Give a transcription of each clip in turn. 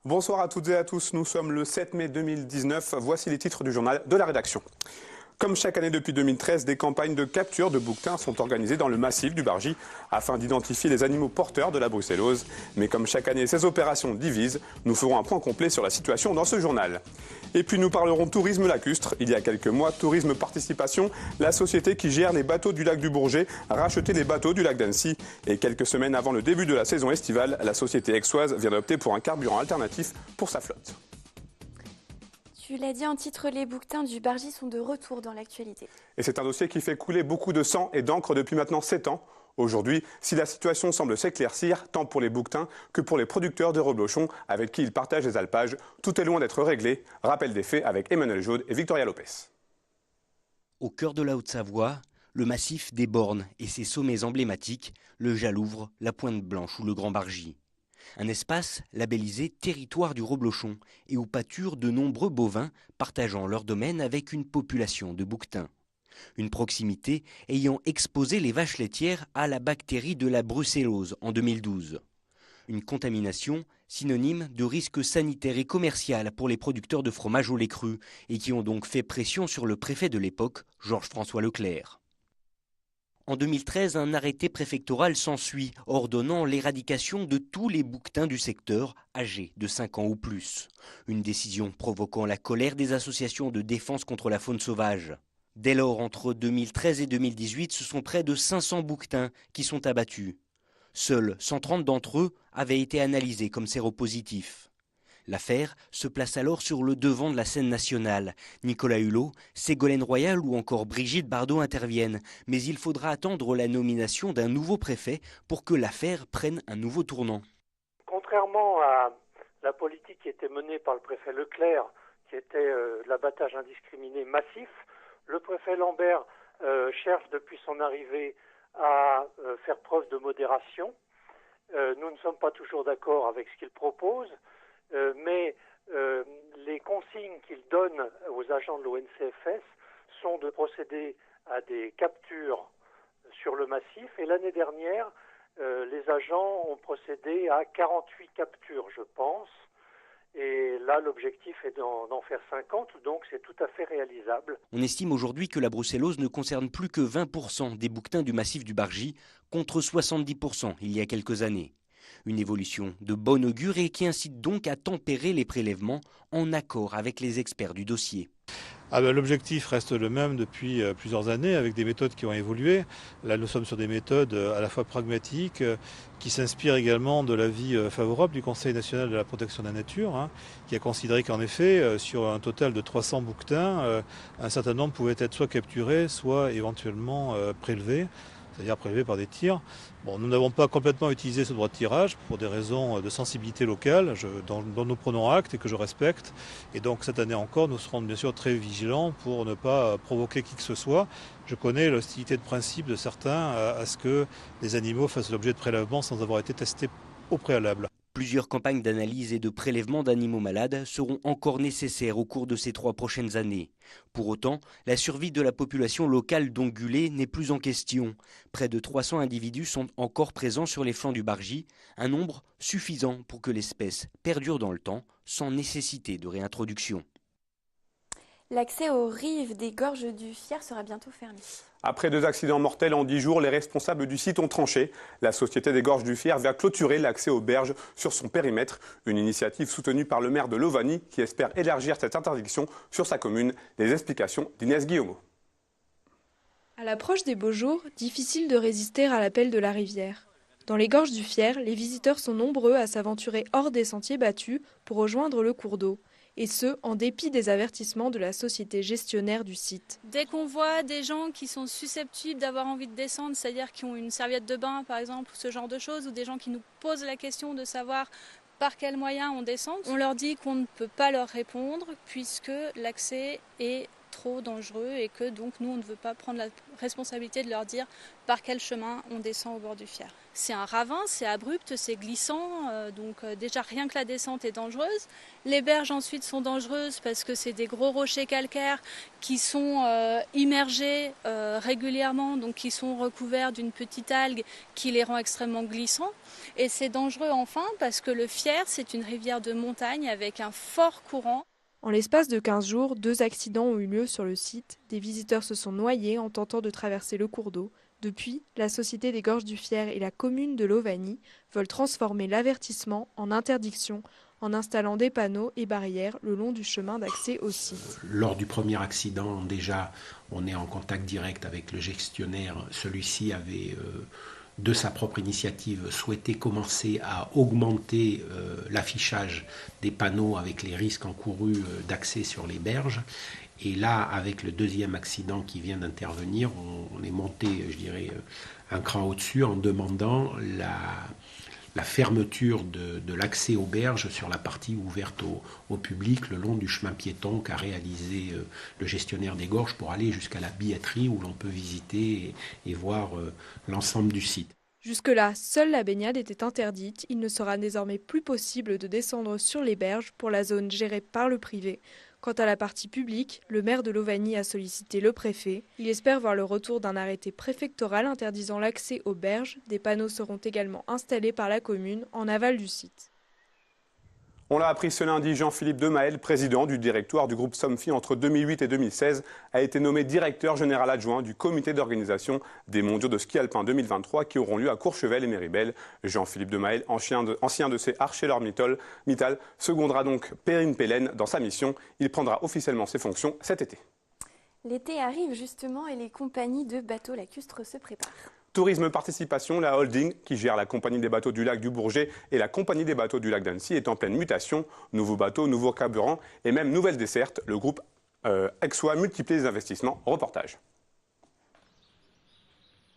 Bonsoir à toutes et à tous, nous sommes le 7 mai 2019, voici les titres du journal de la rédaction. Comme chaque année depuis 2013, des campagnes de capture de bouquetins sont organisées dans le massif du Bargy afin d'identifier les animaux porteurs de la brucellose. Mais comme chaque année, ces opérations divisent, nous ferons un point complet sur la situation dans ce journal. Et puis nous parlerons tourisme lacustre. Il y a quelques mois, Tourisme Participation, la société qui gère les bateaux du lac du Bourget, a racheté les bateaux du lac d'Annecy. Et quelques semaines avant le début de la saison estivale, la société aixoise vient d'opter pour un carburant alternatif pour sa flotte. Tu l'as dit en titre, les bouquetins du Bargy sont de retour dans l'actualité. Et c'est un dossier qui fait couler beaucoup de sang et d'encre depuis maintenant 7 ans. Aujourd'hui, si la situation semble s'éclaircir, tant pour les bouquetins que pour les producteurs de reblochons avec qui ils partagent les alpages, tout est loin d'être réglé. Rappel des faits avec Emmanuel Jaude et Victoria Lopez. Au cœur de la Haute-Savoie, le massif des Bornes et ses sommets emblématiques, le Jalouvre, la Pointe Blanche ou le Grand Bargy. Un espace labellisé territoire du reblochon et où pâturent de nombreux bovins partageant leur domaine avec une population de bouquetins. Une proximité ayant exposé les vaches laitières à la bactérie de la brucellose en 2012. Une contamination synonyme de risque sanitaire et commercial pour les producteurs de fromage au lait cru et qui ont donc fait pression sur le préfet de l'époque, Georges-François Leclerc. En 2013, un arrêté préfectoral s'ensuit, ordonnant l'éradication de tous les bouquetins du secteur âgés de 5 ans ou plus. Une décision provoquant la colère des associations de défense contre la faune sauvage. Dès lors, entre 2013 et 2018, ce sont près de 500 bouquetins qui sont abattus. Seuls 130 d'entre eux avaient été analysés comme séropositifs. L'affaire se place alors sur le devant de la scène nationale. Nicolas Hulot, Ségolène Royal ou encore Brigitte Bardot interviennent. Mais il faudra attendre la nomination d'un nouveau préfet pour que l'affaire prenne un nouveau tournant. Contrairement à la politique qui était menée par le préfet Leclerc, qui était l'abattage indiscriminé massif, le préfet Lambert cherche depuis son arrivée à faire preuve de modération. Nous ne sommes pas toujours d'accord avec ce qu'il propose. Mais les consignes qu'il donne aux agents de l'ONCFS sont de procéder à des captures sur le massif. Et l'année dernière, les agents ont procédé à 48 captures, je pense. Et là, l'objectif est d'en faire 50, donc c'est tout à fait réalisable. On estime aujourd'hui que la brucellose ne concerne plus que 20% des bouquetins du massif du Bargy, contre 70% il y a quelques années. Une évolution de bon augure et qui incite donc à tempérer les prélèvements en accord avec les experts du dossier. L'objectif reste le même depuis plusieurs années avec des méthodes qui ont évolué. Là, nous sommes sur des méthodes à la fois pragmatiques qui s'inspirent également de l'avis favorable du Conseil national de la protection de la nature, qui a considéré qu'en effet, sur un total de 300 bouquetins, un certain nombre pouvaient être soit capturés, soit éventuellement prélevés, c'est-à-dire prélevés par des tirs. Bon, nous n'avons pas complètement utilisé ce droit de tirage pour des raisons de sensibilité locale, dont nous prenons acte et que je respecte. Et donc cette année encore, nous serons bien sûr très vigilants pour ne pas provoquer qui que ce soit. Je connais l'hostilité de principe de certains à ce que les animaux fassent l'objet de prélèvements sans avoir été testés au préalable. Plusieurs campagnes d'analyse et de prélèvement d'animaux malades seront encore nécessaires au cours de ces 3 prochaines années. Pour autant, la survie de la population locale d'ongulés n'est plus en question. Près de 300 individus sont encore présents sur les flancs du Bargy, un nombre suffisant pour que l'espèce perdure dans le temps sans nécessité de réintroduction. L'accès aux rives des gorges du Fier sera bientôt fermé. Après 2 accidents mortels en 10 jours, les responsables du site ont tranché. La Société des Gorges du Fier va clôturer l'accès aux berges sur son périmètre. Une initiative soutenue par le maire de Lovani qui espère élargir cette interdiction sur sa commune. Les explications d'Inès Guillaumeau. À l'approche des beaux jours, difficile de résister à l'appel de la rivière. Dans les gorges du Fier, les visiteurs sont nombreux à s'aventurer hors des sentiers battus pour rejoindre le cours d'eau. Et ce, en dépit des avertissements de la société gestionnaire du site. Dès qu'on voit des gens qui sont susceptibles d'avoir envie de descendre, c'est-à-dire qui ont une serviette de bain par exemple, ce genre de choses, ou des gens qui nous posent la question de savoir par quels moyens on descend, on leur dit qu'on ne peut pas leur répondre puisque l'accès est trop dangereux et que donc nous on ne veut pas prendre la responsabilité de leur dire par quel chemin on descend au bord du Fier. C'est un ravin, c'est abrupt, c'est glissant, donc déjà rien que la descente est dangereuse. Les berges ensuite sont dangereuses parce que c'est des gros rochers calcaires qui sont immergés régulièrement, donc qui sont recouverts d'une petite algue qui les rend extrêmement glissants. Et c'est dangereux enfin parce que le Fier, c'est une rivière de montagne avec un fort courant. En l'espace de 15 jours, 2 accidents ont eu lieu sur le site. Des visiteurs se sont noyés en tentant de traverser le cours d'eau. Depuis, la Société des Gorges du Fier et la commune de Lovagny veulent transformer l'avertissement en interdiction en installant des panneaux et barrières le long du chemin d'accès au site. Lors du premier accident, déjà, on est en contact direct avec le gestionnaire. Celui-ci avait, de sa propre initiative, souhaité commencer à augmenter l'affichage des panneaux avec les risques encourus d'accès sur les berges. Et là, avec le deuxième accident qui vient d'intervenir, on est monté, je dirais, un cran au-dessus en demandant la fermeture de l'accès aux berges sur la partie ouverte au public le long du chemin piéton qu'a réalisé le gestionnaire des gorges pour aller jusqu'à la billetterie où l'on peut visiter et voir l'ensemble du site. Jusque-là, seule la baignade était interdite. Il ne sera désormais plus possible de descendre sur les berges pour la zone gérée par le privé. Quant à la partie publique, le maire de Lovagny a sollicité le préfet. Il espère voir le retour d'un arrêté préfectoral interdisant l'accès aux berges. Des panneaux seront également installés par la commune en aval du site. On l'a appris ce lundi, Jean-Philippe Demaël, président du directoire du groupe Somfy entre 2008 et 2016, a été nommé directeur général adjoint du comité d'organisation des mondiaux de ski alpin 2023 qui auront lieu à Courchevel et Méribel. Jean-Philippe Demaël, ancien de ces ArcelorMittal, secondera donc Perrine Pellen dans sa mission. Il prendra officiellement ses fonctions cet été. L'été arrive justement et les compagnies de bateaux lacustres se préparent. Tourisme Participation, la holding qui gère la compagnie des bateaux du lac du Bourget et la compagnie des bateaux du lac d'Annecy est en pleine mutation. Nouveaux bateaux, nouveaux carburants et même nouvelles dessertes. Le groupe Exois multiplie les investissements. Reportage.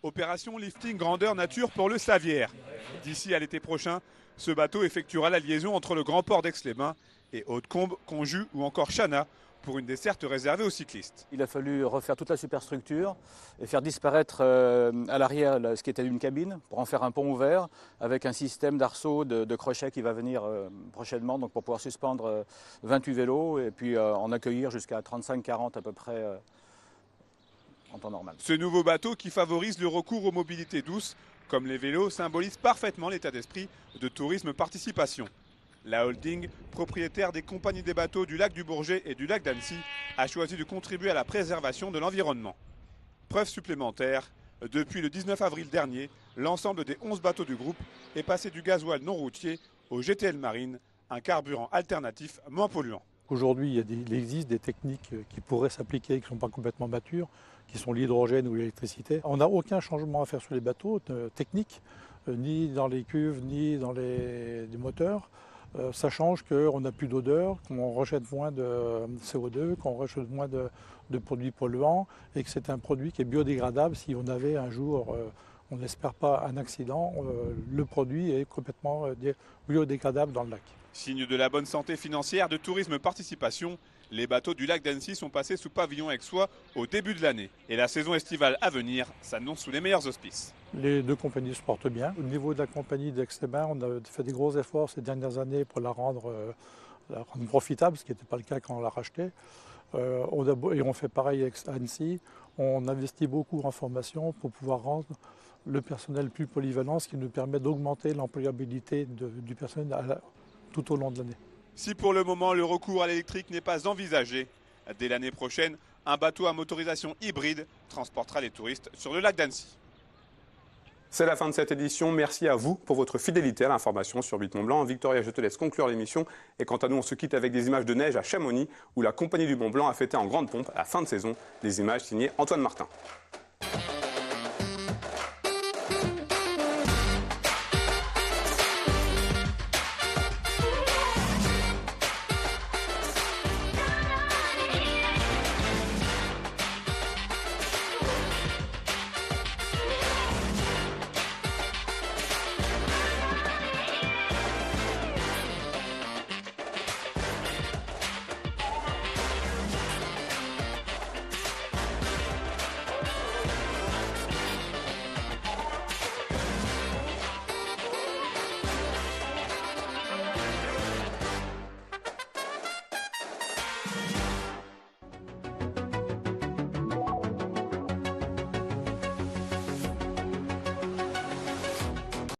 Opération lifting grandeur nature pour le Slavière. D'ici à l'été prochain, ce bateau effectuera la liaison entre le grand port d'Aix-les-Bains et Haute-Combe, Conjus ou encore Chana pour une desserte réservée aux cyclistes. Il a fallu refaire toute la superstructure et faire disparaître à l'arrière ce qui était une cabine pour en faire un pont ouvert avec un système d'arceaux de crochets qui va venir prochainement donc pour pouvoir suspendre 28 vélos et puis en accueillir jusqu'à 35-40 à peu près en temps normal. Ce nouveau bateau qui favorise le recours aux mobilités douces comme les vélos symbolise parfaitement l'état d'esprit de Tourisme Participation. La holding, propriétaire des compagnies des bateaux du lac du Bourget et du lac d'Annecy, a choisi de contribuer à la préservation de l'environnement. Preuve supplémentaire, depuis le 19 avril dernier, l'ensemble des 11 bateaux du groupe est passé du gasoil non routier au GTL Marine, un carburant alternatif moins polluant. Aujourd'hui, il existe des techniques qui pourraient s'appliquer, qui ne sont pas complètement matures, qui sont l'hydrogène ou l'électricité. On n'a aucun changement à faire sur les bateaux techniques, ni dans les cuves, ni dans les moteurs. Ça change qu'on n'a plus d'odeur, qu'on rejette moins de CO2, qu'on rejette moins de produits polluants et que c'est un produit qui est biodégradable. Si on avait un jour, on n'espère pas un accident, le produit est complètement biodégradable dans le lac. Signe de la bonne santé financière de Tourisme Participation, les bateaux du lac d'Annecy sont passés sous pavillon aixois au début de l'année. Et la saison estivale à venir s'annonce sous les meilleurs auspices. Les deux compagnies se portent bien. Au niveau de la compagnie d'Aix-les-Bains, on a fait des gros efforts ces dernières années pour la rendre profitable, ce qui n'était pas le cas quand on l'a rachetée. Et on fait pareil à Annecy. On investit beaucoup en formation pour pouvoir rendre le personnel plus polyvalent, ce qui nous permet d'augmenter l'employabilité du personnel tout au long de l'année. Si pour le moment le recours à l'électrique n'est pas envisagé, dès l'année prochaine, un bateau à motorisation hybride transportera les touristes sur le lac d'Annecy. C'est la fin de cette édition. Merci à vous pour votre fidélité à l'information sur 8 Mont Blanc. Victoria, je te laisse conclure l'émission. Et quant à nous, on se quitte avec des images de neige à Chamonix, où la compagnie du Mont Blanc a fêté en grande pompe à la fin de saison. Des images signées Antoine Martin.